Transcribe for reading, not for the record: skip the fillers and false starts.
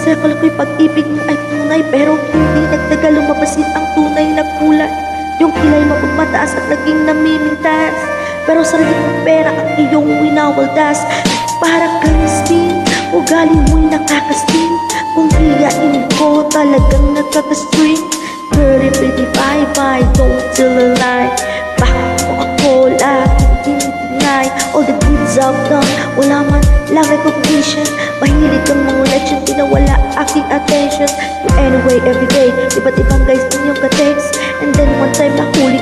Kasi akala ko'y pag-ibig mo ay tunay, pero hindi nagtagal lumabasin ang tunay na kulay. Yung kilay mapagmataas at naging namimintas, pero sa lagit ng pera ang iyong winawaldas. Parang Christine, ugali mo'y nakakasting. Kung hiyain ko talagang nagkakastring. Pretty pretty bye bye, don't tell a lie. Bakit mo ako laging tinitinay? All the goods I've done, wala man lang recognition. Mahilig kang mga leksyon, pinawala aking attention. You anyway everyday, iba't ibang guys din yung ka-text. And then one time nahuli